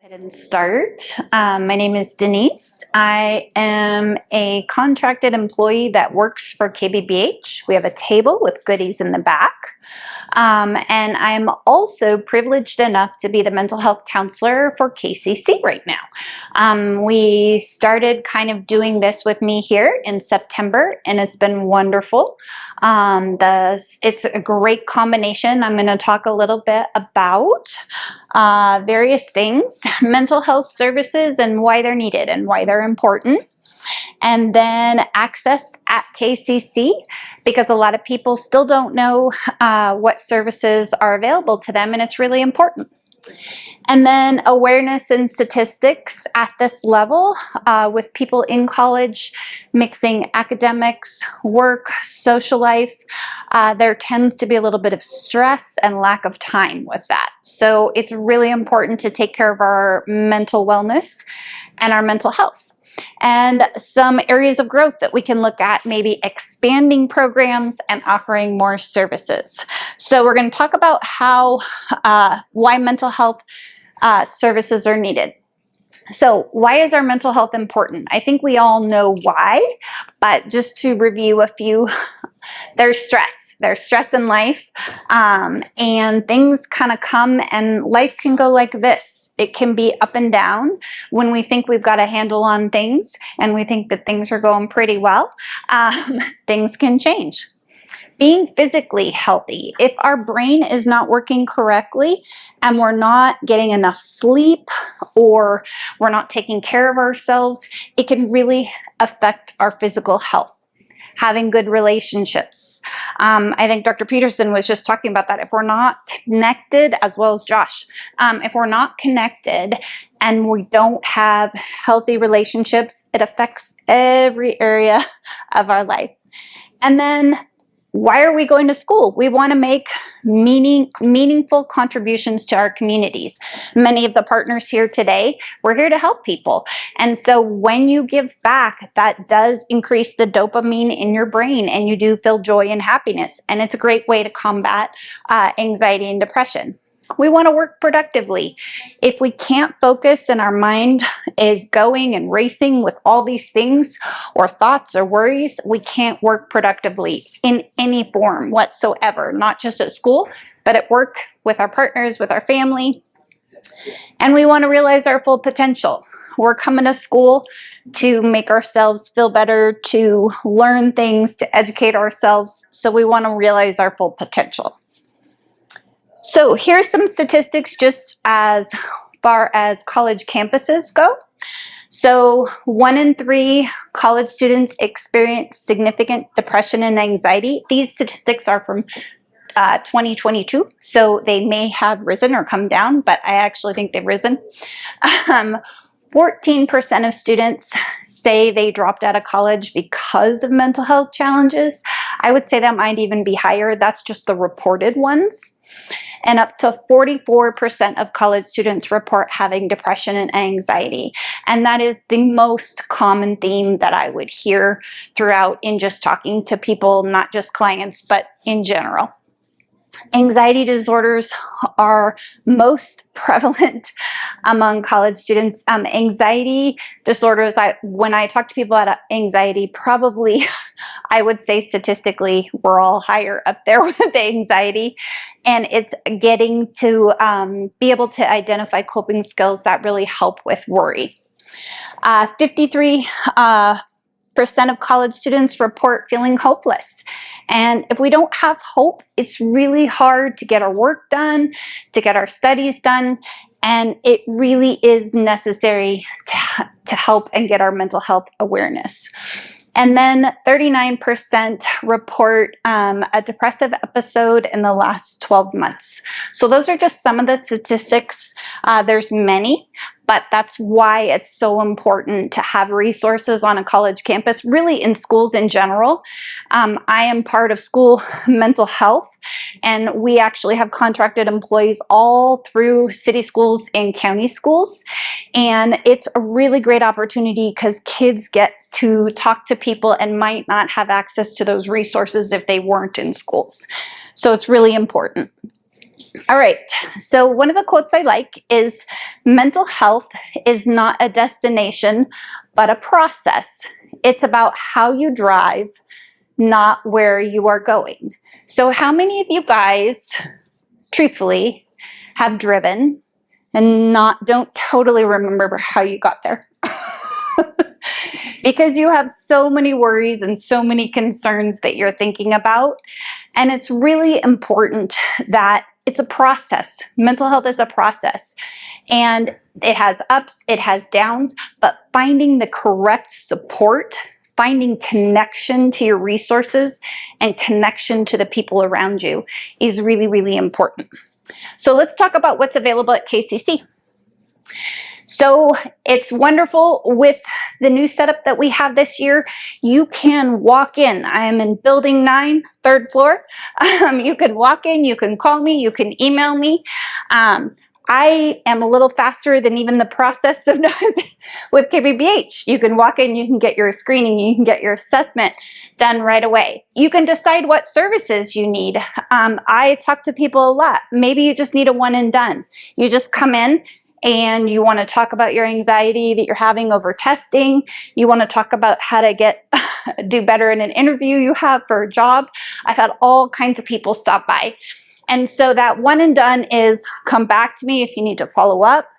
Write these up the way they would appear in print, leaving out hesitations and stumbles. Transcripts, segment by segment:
Ahead and start. My name is Denise. I am a contracted employee that works for KBBH. We have a table with goodies in the back. And I'm also privileged enough to be the mental health counselor for KCC right now. We started kind of doing this with me here in September, and it's been wonderful. It's a great combination. I'm going to talk a little bit about various things, mental health services and why they're needed and why they're important. And then access at KCC, because a lot of people still don't know what services are available to them, and it's really important. And then awareness and statistics at this level with people in college mixing academics, work, social life. There tends to be a little bit of stress and lack of time with that. So it's really important to take care of our mental wellness and our mental health. And some areas of growth that we can look at, maybe expanding programs and offering more services. So we're going to talk about why mental health services are needed. So why is our mental health important? I think we all know why, but just to review a few, there's stress. There's stress in life, and things kind of come, and life can go like this. It can be up and down when we think we've got a handle on things and we think that things are going pretty well. Things can change. Being physically healthy. If our brain is not working correctly and we're not getting enough sleep or we're not taking care of ourselves, it can really affect our physical health. Having good relationships. I think Dr. Peterson was just talking about that. If we're not connected, as well as Josh, if we're not connected and we don't have healthy relationships, it affects every area of our life. And then why are we going to school? We want to make meaningful contributions to our communities. Many of the partners here today, we're here to help people. And so when you give back, that does increase the dopamine in your brain, and you do feel joy and happiness. And it's a great way to combat anxiety and depression. We want to work productively. If we can't focus and our mind is going and racing with all these things or thoughts or worries, we can't work productively in any form whatsoever, not just at school, but at work, with our partners, with our family. And we want to realize our full potential. We're coming to school to make ourselves feel better, to learn things, to educate ourselves. So we want to realize our full potential. So here's some statistics just as far as college campuses go. So 1 in 3 college students experience significant depression and anxiety. These statistics are from 2022, so they may have risen or come down, but I actually think they've risen. 14% of students say they dropped out of college because of mental health challenges. I would say that might even be higher. That's just the reported ones. And up to 44% of college students report having depression and anxiety. And that is the most common theme that I would hear throughout in just talking to people, not just clients, but in general. Anxiety disorders are most prevalent among college students. Anxiety disorders, when I talk to people about anxiety, probably I would say statistically we're all higher up there with anxiety. And it's getting to be able to identify coping skills that really help with worry. 53% of college students report feeling hopeless. And if we don't have hope, it's really hard to get our work done, to get our studies done, and it really is necessary to help and get our mental health awareness. And then 39% report a depressive episode in the last 12 months. So those are just some of the statistics. There's many, but that's why it's so important to have resources on a college campus, really in schools in general. I am part of school mental health, and we actually have contracted employees all through city schools and county schools. And it's a really great opportunity because kids get to talk to people and might not have access to those resources if they weren't in schools. So it's really important. All right, so one of the quotes I like is, mental health is not a destination, but a process. It's about how you drive, not where you are going. So how many of you guys, truthfully, have driven and don't totally remember how you got there? Because you have so many worries and so many concerns that you're thinking about. And it's really important that it's a process. Mental health is a process. And it has ups, it has downs, but finding the correct support, finding connection to your resources and connection to the people around you is really, really important. So let's talk about what's available at KCC. So it's wonderful with the new setup that we have this year. You can walk in. I am in building 9, 3rd floor. You can walk in, you can call me, you can email me. I am a little faster than even the process sometimes with KBBH. You can walk in, you can get your screening, you can get your assessment done right away. You can decide what services you need. I talk to people a lot. Maybe you just need a one and done. You just come in and you want to talk about your anxiety that you're having over testing. You want to talk about how to do better in an interview you have for a job. I've had all kinds of people stop by. And so that one and done is come back to me if you need to follow up.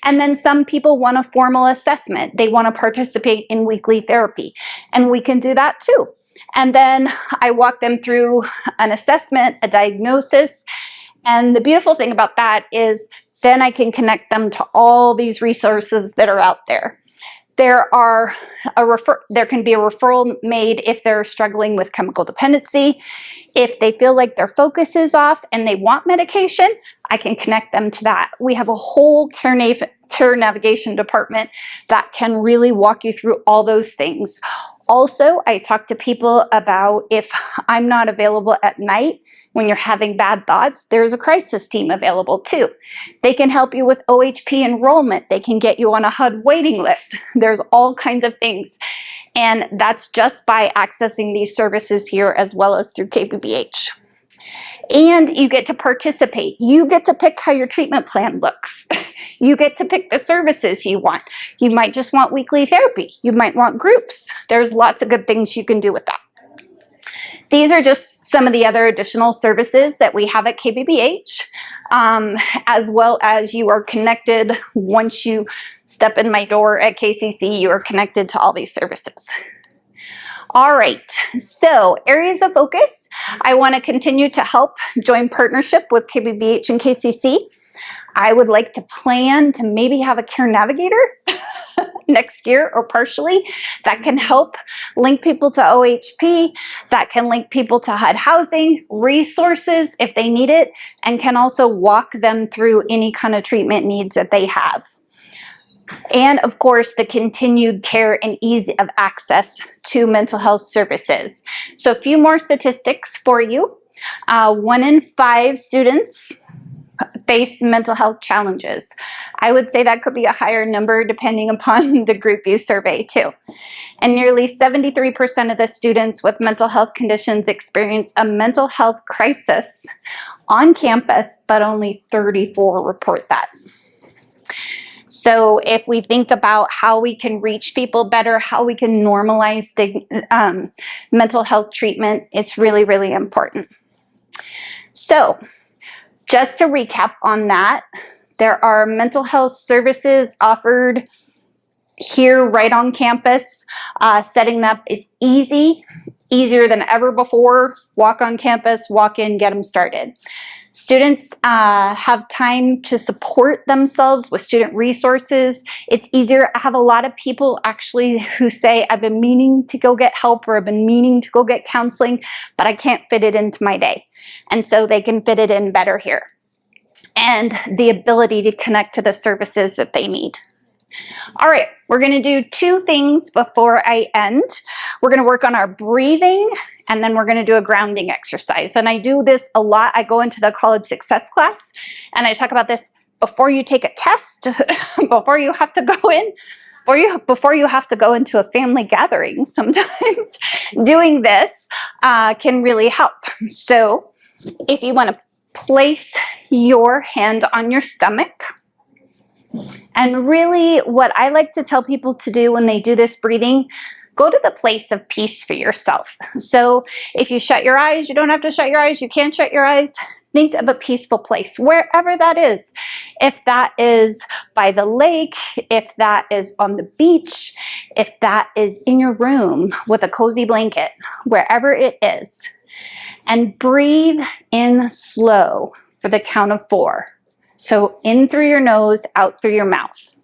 And then some people want a formal assessment. They want to participate in weekly therapy. And we can do that too. And then I walk them through an assessment, a diagnosis. And the beautiful thing about that is then I can connect them to all these resources that are out there. There can be a referral made if they're struggling with chemical dependency. If they feel like their focus is off and they want medication, I can connect them to that. We have a whole care navigation department that can really walk you through all those things. Also, I talk to people about if I'm not available at night when you're having bad thoughts, there's a crisis team available too. They can help you with OHP enrollment. They can get you on a HUD waiting list. There's all kinds of things. And that's just by accessing these services here as well as through KBBH. And you get to participate. You get to pick how your treatment plan looks. You get to pick the services you want. You might just want weekly therapy. You might want groups. There's lots of good things you can do with that. These are just some of the other additional services that we have at KBBH, as well as you are connected. Once you step in my door at KCC, you are connected to all these services. All right, so areas of focus. I want to continue to help join partnership with KBBH and KCC. I would like to plan to maybe have a care navigator next year or partially that can help link people to OHP, that can link people to HUD housing, resources if they need it, and can also walk them through any kind of treatment needs that they have. And of course, the continued care and ease of access to mental health services. So a few more statistics for you. 1 in 5 students face mental health challenges. I would say that could be a higher number depending upon the group you survey too. And nearly 73% of the students with mental health conditions experience a mental health crisis on campus, but only 34 report that. So if we think about how we can reach people better, how we can normalize mental health treatment, it's really, really important. So just to recap on that, there are mental health services offered here right on campus. Setting them up is easier than ever before. Walk on campus, walk in, get them started. Students have time to support themselves with student resources. It's easier. I have a lot of people actually who say, I've been meaning to go get help or I've been meaning to go get counseling, but I can't fit it into my day. And so they can fit it in better here. And the ability to connect to the services that they need. All right, we're going to do 2 things before I end. We're going to work on our breathing, and then we're going to do a grounding exercise. And I do this a lot. I go into the college success class, and I talk about this before you take a test, before you have to go in, before you have to go into a family gathering. Sometimes doing this can really help. So if you want to place your hand on your stomach. And really, what I like to tell people to do when they do this breathing, go to the place of peace for yourself. So if you shut your eyes, you don't have to shut your eyes, you can't shut your eyes. Think of a peaceful place, wherever that is. If that is by the lake, if that is on the beach, if that is in your room with a cozy blanket, wherever it is. And breathe in slow for the count of 4. So in through your nose, out through your mouth.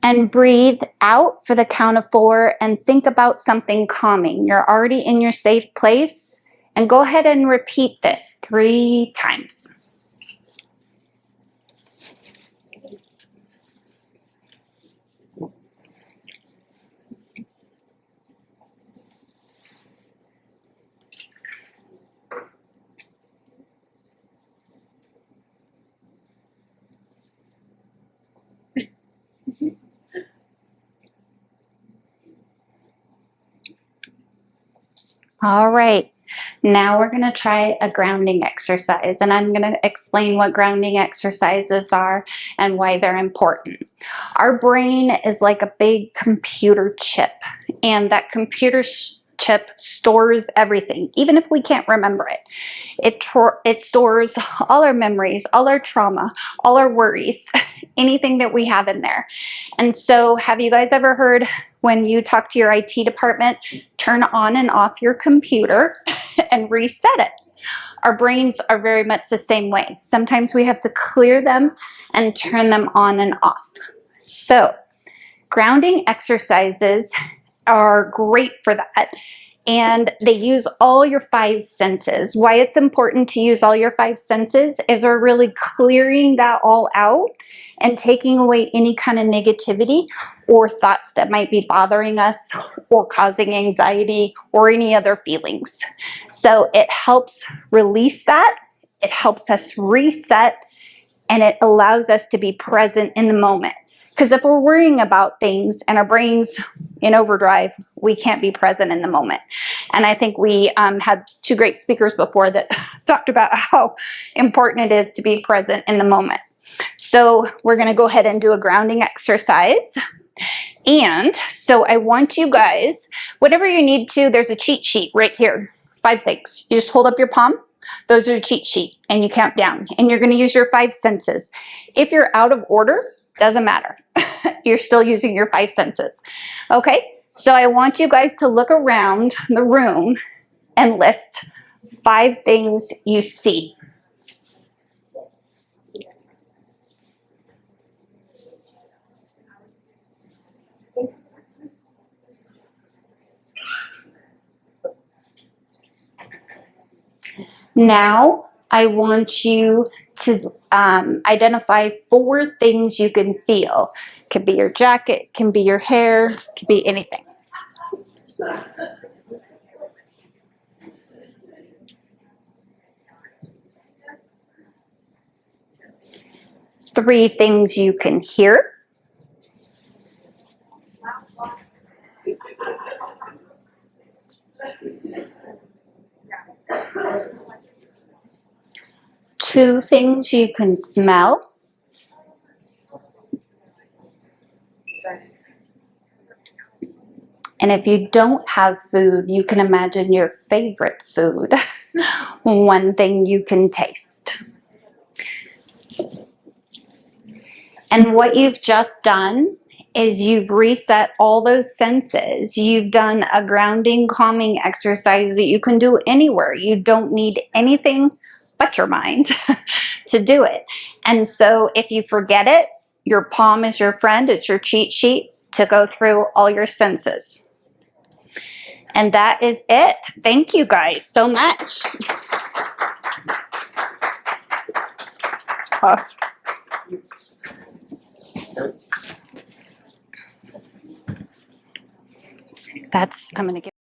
And breathe out for the count of 4 and think about something calming. You're already in your safe place. And go ahead and repeat this 3 times. All right, now we're going to try a grounding exercise, and I'm going to explain what grounding exercises are and why they're important. Our brain is like a big computer chip, and that computer chip stores everything, even if we can't remember it. It stores all our memories, all our trauma, all our worries, anything that we have in there. And so have you guys ever heard when you talk to your IT department, turn on and off your computer and reset it? Our brains are very much the same way. Sometimes we have to clear them and turn them on and off. So grounding exercises are great for that. And they use all your 5 senses. Why it's important to use all your 5 senses is we're really clearing that all out and taking away any kind of negativity or thoughts that might be bothering us or causing anxiety or any other feelings. So it helps release that, it helps us reset, and it allows us to be present in the moment. Because if we're worrying about things and our brain's in overdrive, we can't be present in the moment. And I think we had 2 great speakers before that talked about how important it is to be present in the moment. So we're going to go ahead and do a grounding exercise. And so I want you guys, whatever you need to, there's a cheat sheet right here. 5 things. You just hold up your palm. Those are a cheat sheet, and you count down. And you're going to use your 5 senses. If you're out of order, doesn't matter. You're still using your 5 senses. Okay, so I want you guys to look around the room and list 5 things you see. Now, I want you to identify 4 things you can feel. It could be your jacket, it can be your hair, it could be anything. Three things you can hear. Two things you can smell. And if you don't have food, you can imagine your favorite food. 1 thing you can taste. And what you've just done is you've reset all those senses. You've done a grounding, calming exercise that you can do anywhere. You don't need anything but your mind to do it. And so if you forget it, your palm is your friend. It's your cheat sheet to go through all your senses. And that is it. Thank you guys so much. Tough. I'm going to give